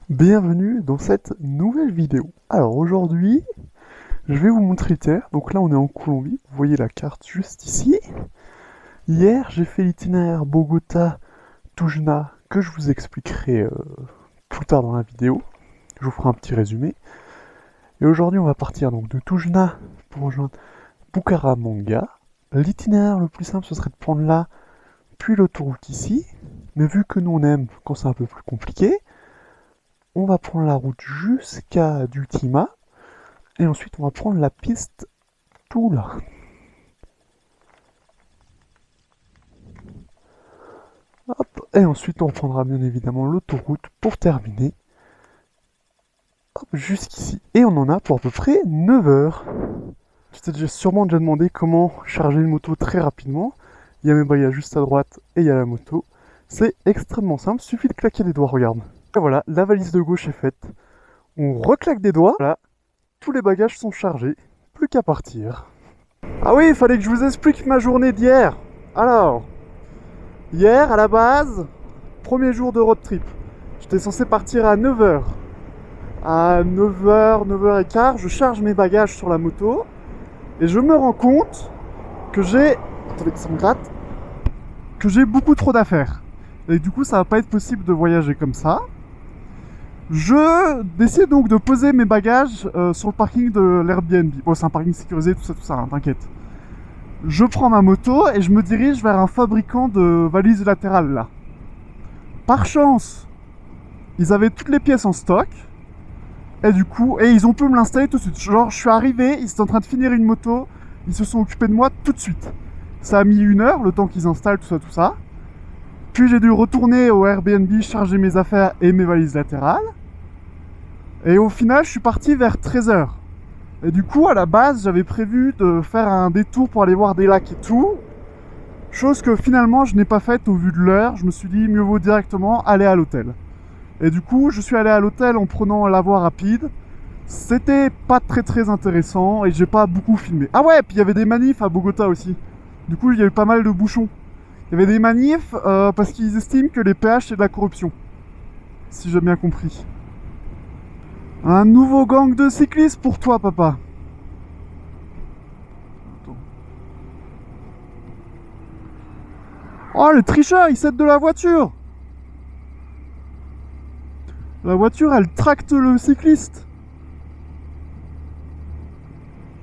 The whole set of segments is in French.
Bienvenue dans cette nouvelle vidéo. Alors aujourd'hui, je vais vous montrer l'itinéraire. Donc là on est en Colombie, vous voyez la carte juste ici. Hier j'ai fait l'itinéraire Bogota-Tujna que je vous expliquerai plus tard dans la vidéo. Je vous ferai un petit résumé. Et aujourd'hui on va partir donc de Tujna pour rejoindre Bucaramanga. L'itinéraire le plus simple ce serait de prendre là, puis l'autoroute ici. Mais vu que nous on aime quand c'est un peu plus compliqué, on va prendre la route jusqu'à Dultima, et ensuite on va prendre la piste tout là. Hop, et ensuite on prendra bien évidemment l'autoroute pour terminer. Hop, jusqu'ici. Et on en a pour à peu près 9 heures. Tu t'es sûrement déjà demandé comment charger une moto très rapidement. Il y a mes bagages juste à droite et il y a la moto. C'est extrêmement simple, suffit de claquer des doigts, regarde. Et voilà, la valise de gauche est faite. On reclaque des doigts, voilà, tous les bagages sont chargés, plus qu'à partir. Ah oui, il fallait que je vous explique ma journée d'hier. Alors, hier, à la base, premier jour de road trip. J'étais censé partir à 9 heures. À 9 heures, 9 h 15, je charge mes bagages sur la moto et je me rends compte que j'ai... Attendez, ça me gratte. Que j'ai beaucoup trop d'affaires. Et du coup, ça va pas être possible de voyager comme ça. Je décide donc de poser mes bagages sur le parking de l'Airbnb. Bon, c'est un parking sécurisé, tout ça, hein, t'inquiète. Je prends ma moto et je me dirige vers un fabricant de valises latérales là. Par chance, ils avaient toutes les pièces en stock. Et du coup, ils ont pu me l'installer tout de suite. Genre, je suis arrivé, ils étaient en train de finir une moto, ils se sont occupés de moi tout de suite. Ça a mis 1 heure, le temps qu'ils installent tout ça. Puis j'ai dû retourner au Airbnb, charger mes affaires et mes valises latérales. Et au final, je suis parti vers 13 h. Et du coup, à la base, j'avais prévu de faire un détour pour aller voir des lacs et tout. Chose que finalement, je n'ai pas faite au vu de l'heure. Je me suis dit, mieux vaut directement aller à l'hôtel. Et du coup, je suis allé à l'hôtel en prenant la voie rapide. C'était pas très intéressant et j'ai pas beaucoup filmé. Ah ouais, puis il y avait des manifs à Bogota aussi. Du coup, il y a eu pas mal de bouchons. Il y avait des manifs parce qu'ils estiment que les péages c'est de la corruption. Si j'ai bien compris. Un nouveau gang de cyclistes pour toi, papa. Attends. Oh, le tricheur, il s'aide de la voiture. La voiture, elle tracte le cycliste.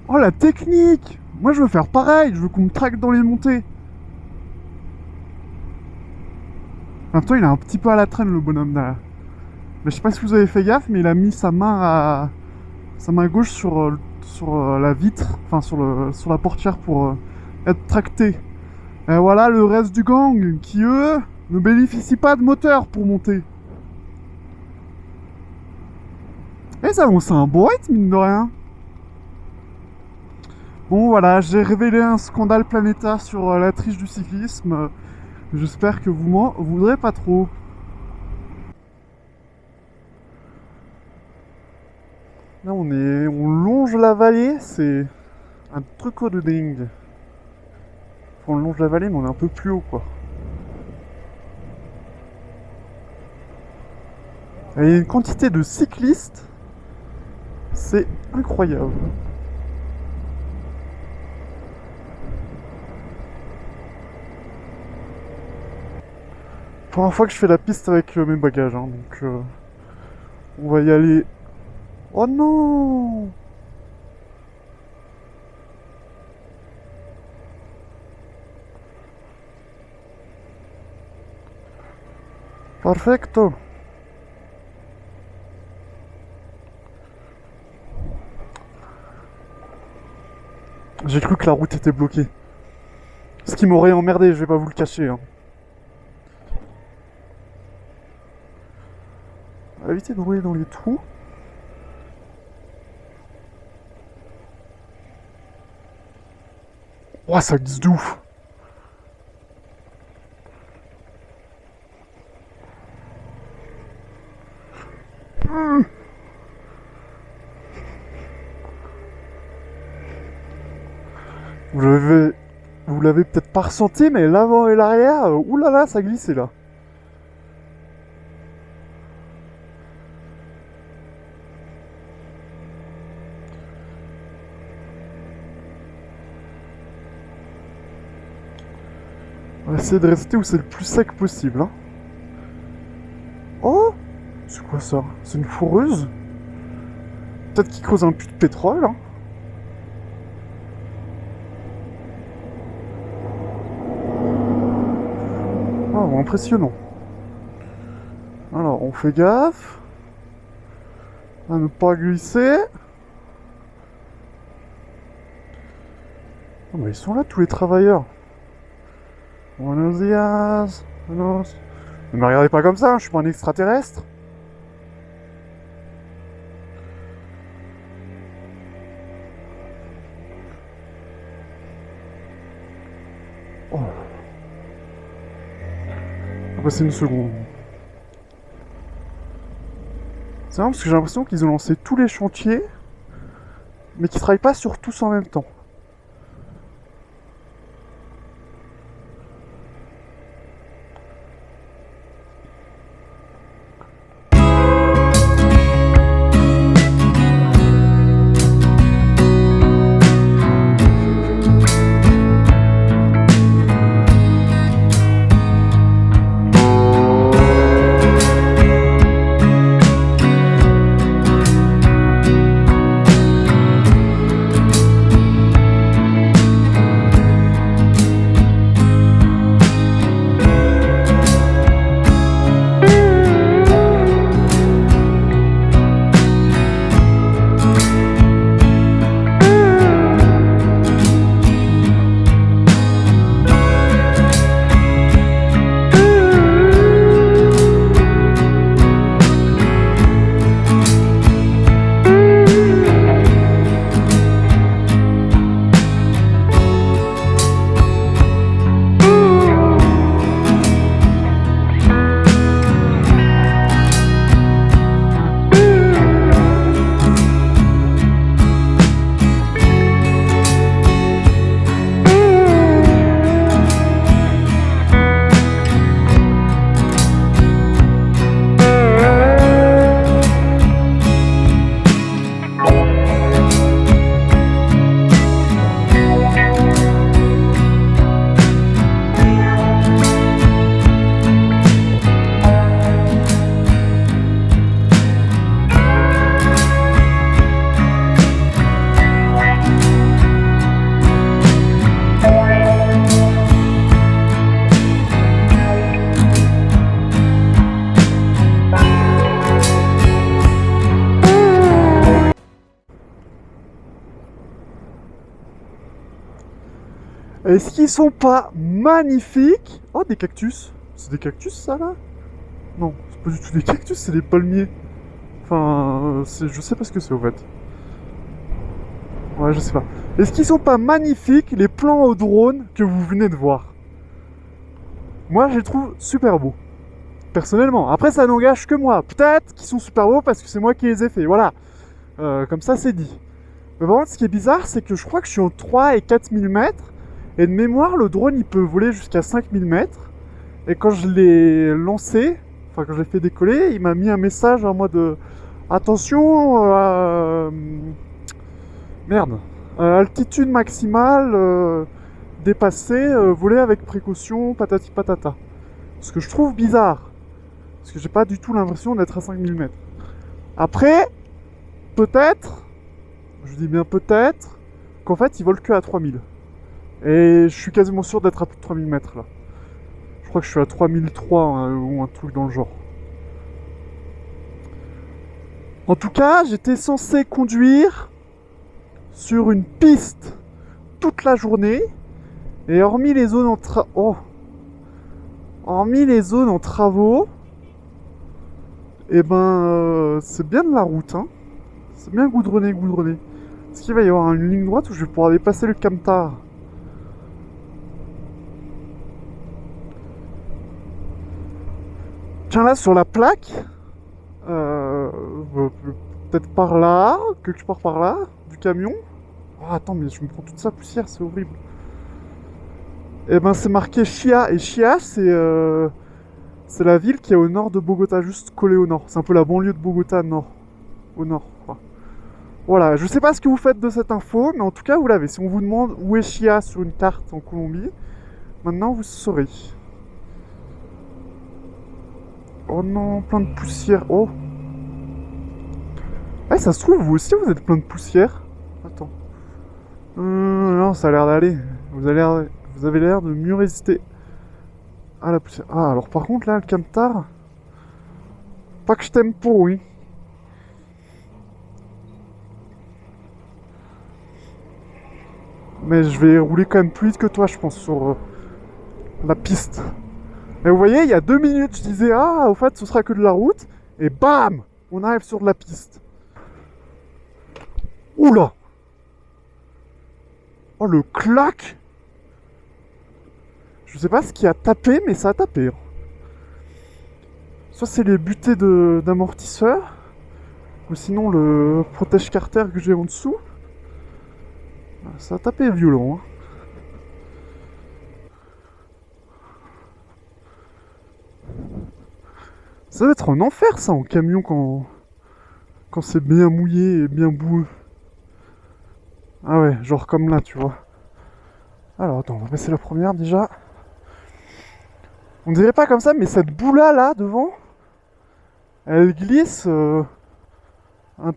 Oh, la technique. Moi, je veux faire pareil. Je veux qu'on me tracte dans les montées. En même temps, il est un petit peu à la traîne, le bonhomme derrière. Mais je sais pas si vous avez fait gaffe, mais il a mis sa main gauche sur la vitre, enfin sur la portière pour être tracté. Et voilà le reste du gang qui, eux, ne bénéficient pas de moteur pour monter. Et ça, bon, c'est un beau rythme, mine de rien. Bon, voilà, j'ai révélé un scandale planétaire sur la triche du cyclisme. J'espère que vous m'en voudrez pas trop. Là, on longe la vallée, c'est un truc de dingue. On longe la vallée, mais on est un peu plus haut, quoi. Et il y a une quantité de cyclistes, c'est incroyable. Première fois que je fais la piste avec mes bagages, hein, donc on va y aller. Oh non! Perfecto! J'ai cru que la route était bloquée. Ce qui m'aurait emmerdé, je vais pas vous le cacher. Hein. On va éviter de rouler dans les trous. Ouah, ça glisse de ouf! Vous l'avez peut-être pas ressenti, mais l'avant et l'arrière, oulala, ça glissait là. va essayer de rester où c'est le plus sec possible. Hein. Oh! C'est quoi ça? C'est une fourreuse? Peut-être qu'ils creusent un puits de pétrole, hein. Oh, impressionnant. Alors, on fait gaffe. À ne pas glisser. Oh, bah, ils sont là, tous les travailleurs. Buenos días. Buenos... Ne me regardez pas comme ça, hein, je suis pas un extraterrestre. Oh. On va passer une seconde. C'est marrant parce que j'ai l'impression qu'ils ont lancé tous les chantiers, mais qu'ils travaillent pas sur tous en même temps. Est-ce qu'ils sont pas magnifiques? Oh, des cactus. C'est des cactus, ça, là? Non, c'est pas du tout des cactus, c'est des palmiers. Enfin, je sais pas ce que c'est, au fait. Ouais, je sais pas. Est-ce qu'ils sont pas magnifiques, les plans au drone que vous venez de voir? Moi, je les trouve super beaux. Personnellement. Après, ça n'engage que moi. Peut-être qu'ils sont super beaux parce que c'est moi qui les ai faits. Voilà. Comme ça, c'est dit. Mais par contre, ce qui est bizarre, c'est que je crois que je suis en 3 et 4000 mètres. Et de mémoire, le drone, il peut voler jusqu'à 5000 mètres. Et quand je l'ai lancé, enfin, quand je l'ai fait décoller, il m'a mis un message en mode attention, merde, altitude maximale dépassée, voler avec précaution, patati patata. Ce que je trouve bizarre. Parce que j'ai pas du tout l'impression d'être à 5000 mètres. Après, peut-être, je dis bien peut-être, qu'en fait, il vole que à 3000. Et je suis quasiment sûr d'être à plus de 3000 mètres là. Je crois que je suis à 3003 hein, ou un truc dans le genre. En tout cas, j'étais censé conduire sur une piste toute la journée. Et hormis les zones en travaux, et ben c'est bien de la route. Hein. C'est bien goudronné. Est-ce qu'il va y avoir une ligne droite où je vais pouvoir dépasser le Camtar? Tiens, là, sur la plaque, peut-être par là, quelque part par là, du camion. Oh, attends, mais je me prends toute sa poussière, c'est horrible. Et ben, c'est marqué Chia, et Chia, c'est la ville qui est au nord de Bogota, juste collée au nord. C'est un peu la banlieue de Bogota, nord. Au nord, quoi. Voilà, je sais pas ce que vous faites de cette info, mais en tout cas, vous l'avez. Si on vous demande où est Chia sur une carte en Colombie, Maintenant, vous saurez. Oh non, plein de poussière. Oh. Eh, ça se trouve, vous aussi, vous êtes plein de poussière. Attends. Non, ça a l'air d'aller. Vous avez l'air de mieux résister à la poussière. Ah, alors par contre, là, le camtar... Pas que je t'aime pour, oui. Mais je vais rouler quand même plus vite que toi, je pense, sur la piste. Et vous voyez, il y a 2 minutes, je disais, ah, au fait, ce sera que de la route. Et bam, on arrive sur de la piste. Oula! Oh, le clac! Je sais pas ce qui a tapé, mais ça a tapé. Soit c'est les butées d'amortisseur, ou sinon le protège carter que j'ai en dessous. Ça a tapé violent. Hein. Ça va être un enfer ça en camion quand c'est bien mouillé et bien boueux. Ah ouais, genre comme là, tu vois. Alors attends, on va passer la première déjà. On dirait pas comme ça, mais cette boule-là, là, devant, elle glisse un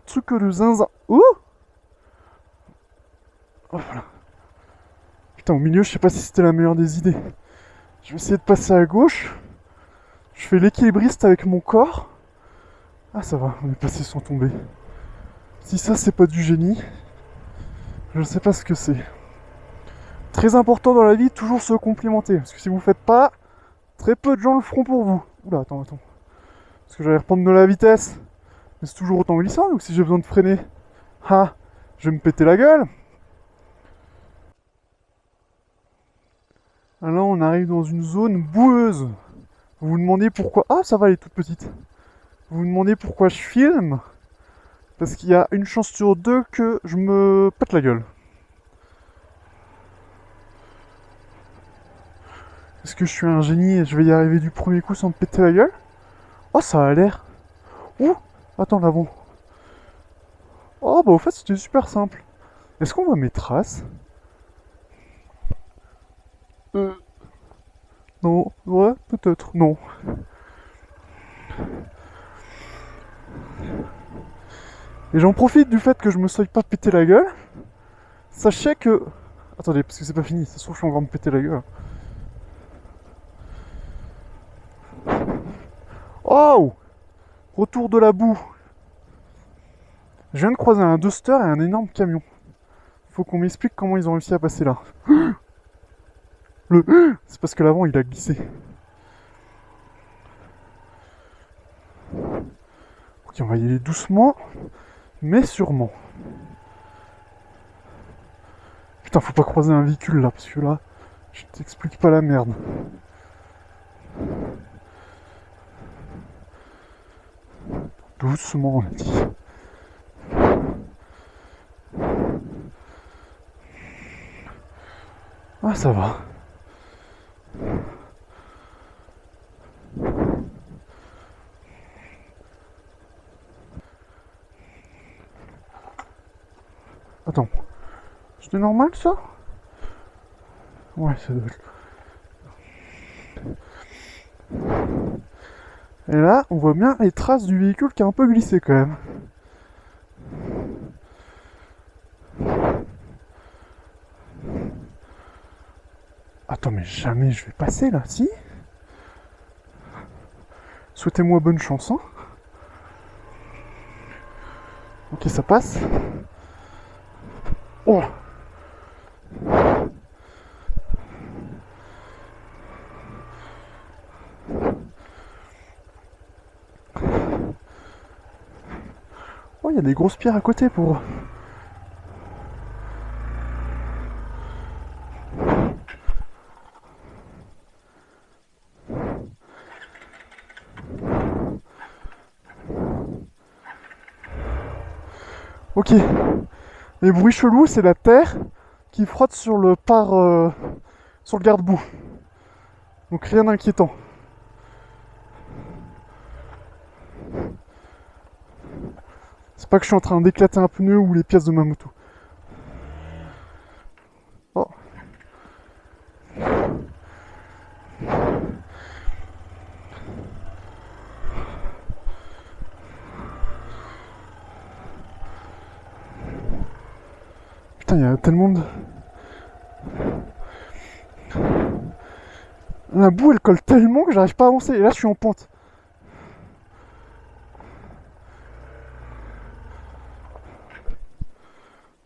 truc de zinzin. Oh, oh voilà. Putain, au milieu, je sais pas si c'était la meilleure des idées. Je vais essayer de passer à gauche. Je fais l'équilibriste avec mon corps. Ah ça va, on est passé sans tomber. Si ça c'est pas du génie, je ne sais pas ce que c'est. Très important dans la vie, toujours se complimenter. Parce que si vous faites pas, très peu de gens le feront pour vous. Oula, attends. Parce que j'allais reprendre de la vitesse. Mais c'est toujours autant glissant, donc si j'ai besoin de freiner, ah, je vais me péter la gueule. Ah là, on arrive dans une zone boueuse. Vous vous demandez pourquoi... Ah, ça va, elle est toute petite. Vous vous demandez pourquoi je filme. Parce qu'il y a une chance sur 2 que je me pète la gueule. Est-ce que je suis un génie et je vais y arriver du premier coup sans me péter la gueule? Oh, ça a l'air. Ouh, attends, l'avant. Oh, bah au fait, c'était super simple. Est-ce qu'on voit mes traces? Non, ouais, peut-être, non. Et j'en profite du fait que je me sois pas pété la gueule. Sachez que... Attendez, parce que c'est pas fini, ça se trouve je suis en train de me péter la gueule. Oh! Retour de la boue. Je viens de croiser un Duster et un énorme camion. Faut qu'on m'explique comment ils ont réussi à passer là. C'est parce que l'avant il a glissé. Ok, on va y aller doucement, mais sûrement. Putain, faut pas croiser un véhicule là, parce que là, je t'explique pas la merde. Doucement, on a dit. Ah, ça va. Attends. C'était normal ça? Ouais, ça doit être... Et là, on voit bien les traces du véhicule qui a un peu glissé quand même. Attends, mais jamais je vais passer là, si? Souhaitez-moi bonne chance, hein? Ok, ça passe. Oh! Oh, il y a des grosses pierres à côté pour... Ok. Les bruits chelous, c'est la terre qui frotte sur le sur le garde-boue. Donc rien d'inquiétant. C'est pas que je suis en train d'éclater un pneu ou les pièces de ma moto. Oh. Putain, il y a tellement de... La boue, elle colle tellement que j'arrive pas à avancer. Et là, je suis en pente.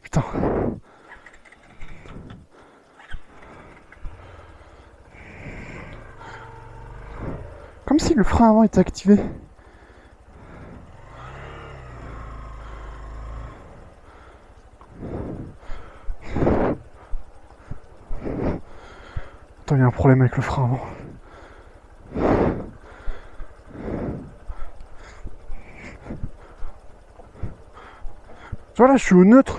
Putain. Comme si le frein avant était activé. Attends, il y a un problème avec le frein avant. Tu vois là, je suis au neutre.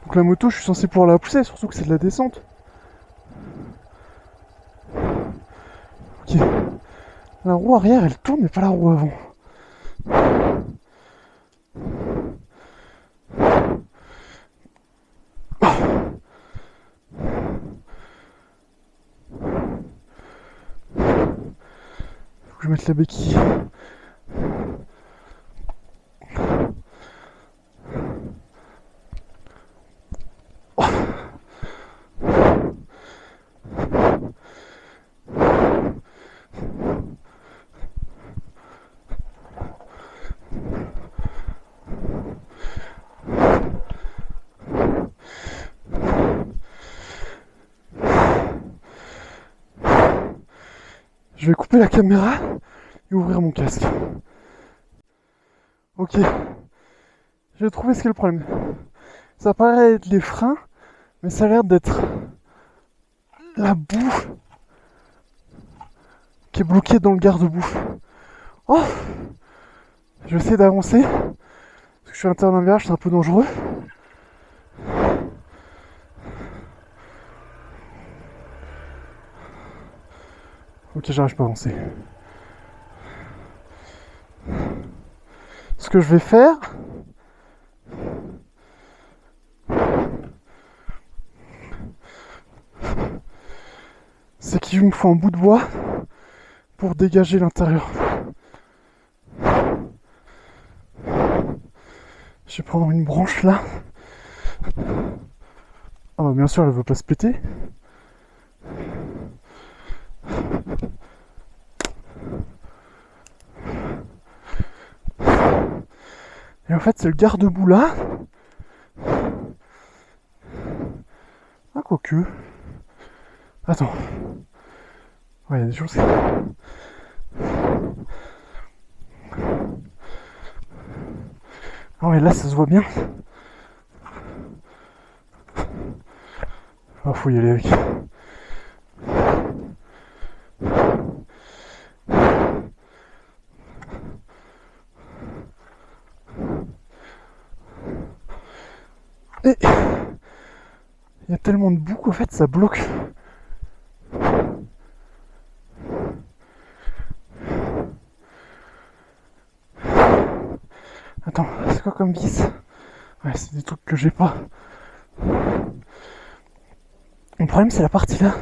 Donc la moto, je suis censé pouvoir la pousser, surtout que c'est de la descente. Ok. La roue arrière, elle tourne, mais pas la roue avant. Faut que je mette la béquille. Je vais couper la caméra et ouvrir mon casque. Ok. J'ai trouvé ce qu'est le problème. Ça paraît être les freins, mais ça a l'air d'être la boue qui est bloquée dans le garde-boue. Oh! Je vais essayer d'avancer. Parce que je suis à l'intérieur d'un virage, c'est un peu dangereux. Ok, j'arrive pas à avancer. Ce que je vais faire, c'est qu'il me faut un bout de bois pour dégager l'intérieur. Je vais prendre une branche là. Ah bah bien sûr, elle veut pas se péter. Et en fait, c'est le garde-boue là. Ah, quoique. Attends. Ouais, il y a des choses. Ah ouais, là, ça se voit bien. Ah, faut y aller avec. Et il y a tellement de boue qu'en fait ça bloque. Attends, c'est quoi comme vis? Ouais, c'est des trucs que j'ai pas. Le problème c'est la partie là.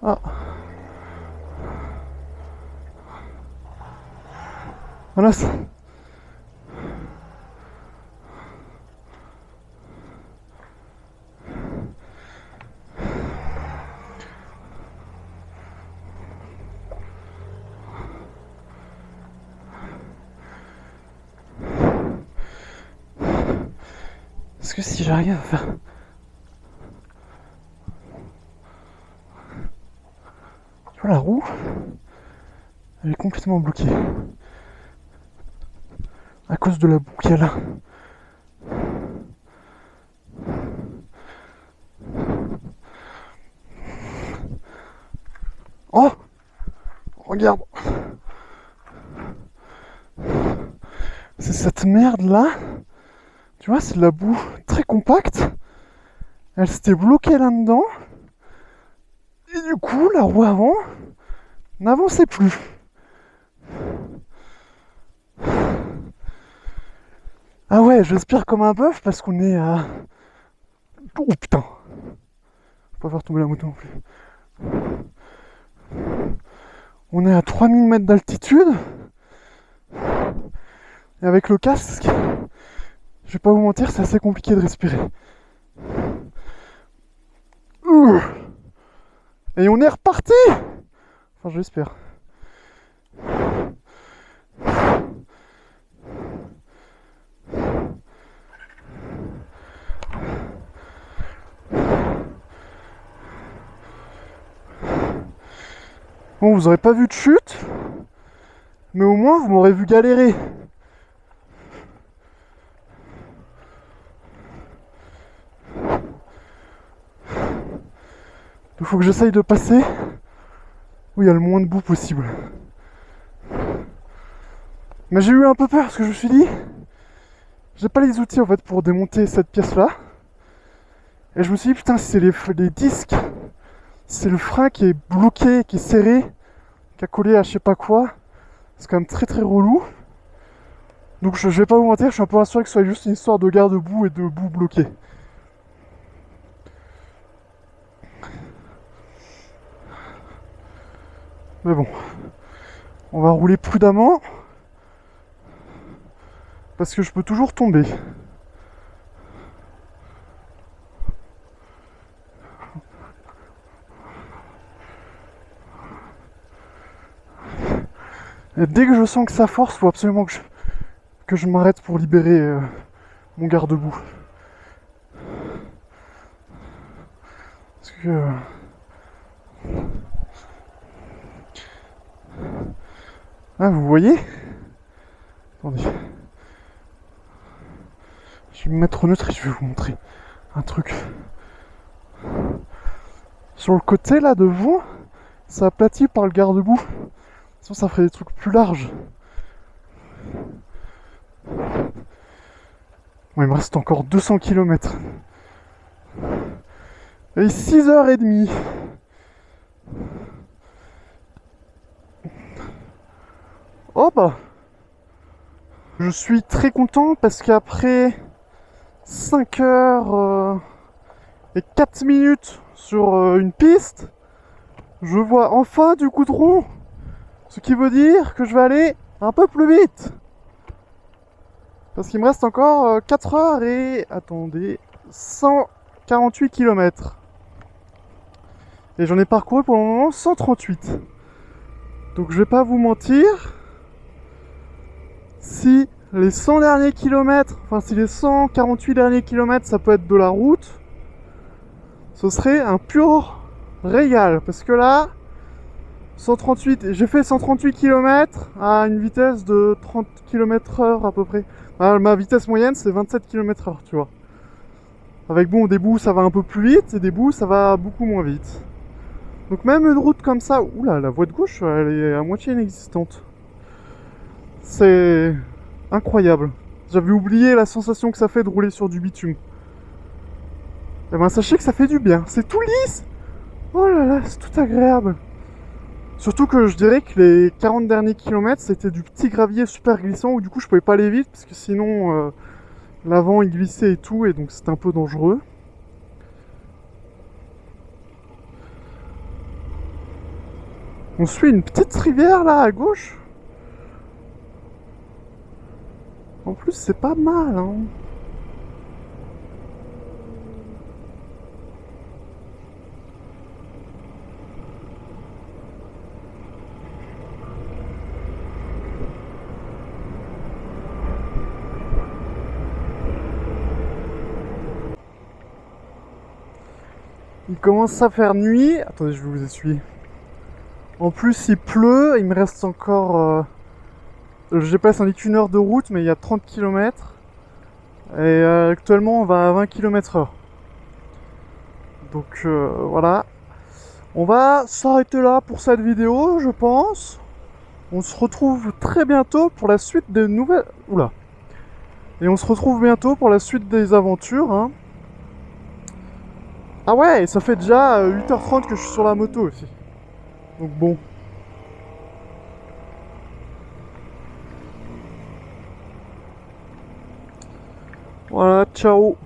Ah. Voilà ça. Est-ce que si j'arrive à faire... Tu vois la roue? Elle est complètement bloquée. À cause de la boue qu'il y a là. Oh! Regarde! c'est cette merde là. Tu vois, c'est de la boue très compacte. Elle s'était bloquée là-dedans. Et du coup, la roue avant n'avançait plus. Ah ouais, j'aspire comme un bœuf parce qu'on est à... Oh putain. Faut pas faire tomber la moto non plus. On est à 3000 mètres d'altitude. Et avec le casque, je vais pas vous mentir, c'est assez compliqué de respirer. Et on est reparti. Enfin, j'espère. Bon, vous aurez pas vu de chute, mais au moins vous m'aurez vu galérer. Il faut que j'essaye de passer où il y a le moins de boue possible. Mais j'ai eu un peu peur parce que je me suis dit, j'ai pas les outils en fait pour démonter cette pièce là. Et je me suis dit, putain, si c'est les disques, si c'est le frein qui est bloqué, qui est serré, qui a collé à je sais pas quoi, c'est quand même très très relou. Donc je vais pas vous mentir, je suis un peu rassuré que ce soit juste une histoire de garde-boue et de boue bloquée. Mais bon, on va rouler prudemment parce que je peux toujours tomber. Et dès que je sens que ça force, faut absolument que je m'arrête pour libérer mon garde-boue. Parce que... Ah, vous voyez? Attendez. Je vais me mettre au neutre et je vais vous montrer un truc. Sur le côté là devant, c'est aplati par le garde-boue. Sinon ça ferait des trucs plus larges. Bon, il me reste encore 200 km. Et 6h30. Oh bah. Je suis très content parce qu'après 5 heures et 4 minutes sur une piste, je vois enfin du goudron. Ce qui veut dire que je vais aller un peu plus vite. Parce qu'il me reste encore 4 heures et... Attendez... 148 km. Et j'en ai parcouru pour le moment 138. Donc je vais pas vous mentir. Si les 100 derniers kilomètres, enfin si les 148 derniers kilomètres ça peut être de la route, ce serait un pur régal. Parce que là, 138, j'ai fait 138 km à une vitesse de 30 km/h à peu près. Ma vitesse moyenne c'est 27 km/h, tu vois. Avec bon, des bouts ça va un peu plus vite et des bouts ça va beaucoup moins vite. Donc même une route comme ça, oula, la voie de gauche elle est à moitié inexistante. C'est incroyable. J'avais oublié la sensation que ça fait de rouler sur du bitume. Et ben sachez que ça fait du bien. C'est tout lisse. Oh là là, c'est tout agréable. Surtout que je dirais que les 40 derniers kilomètres, c'était du petit gravier super glissant où du coup je pouvais pas aller vite parce que sinon l'avant il glissait et tout et donc c'était un peu dangereux. On suit une petite rivière là à gauche. En plus c'est pas mal hein. Il commence à faire nuit. Attendez, je vais vous essuyer. En plus, il pleut. Il me reste encore... le GPS indique 1 heure de route, mais il y a 30 km. Et actuellement, on va à 20 km/h. Donc voilà. On va s'arrêter là pour cette vidéo, je pense. On se retrouve très bientôt pour la suite des nouvelles... Oula. Et on se retrouve bientôt pour la suite des aventures, hein. Ah ouais, ça fait déjà 8h30 que je suis sur la moto aussi. Donc bon. Voilà, ciao.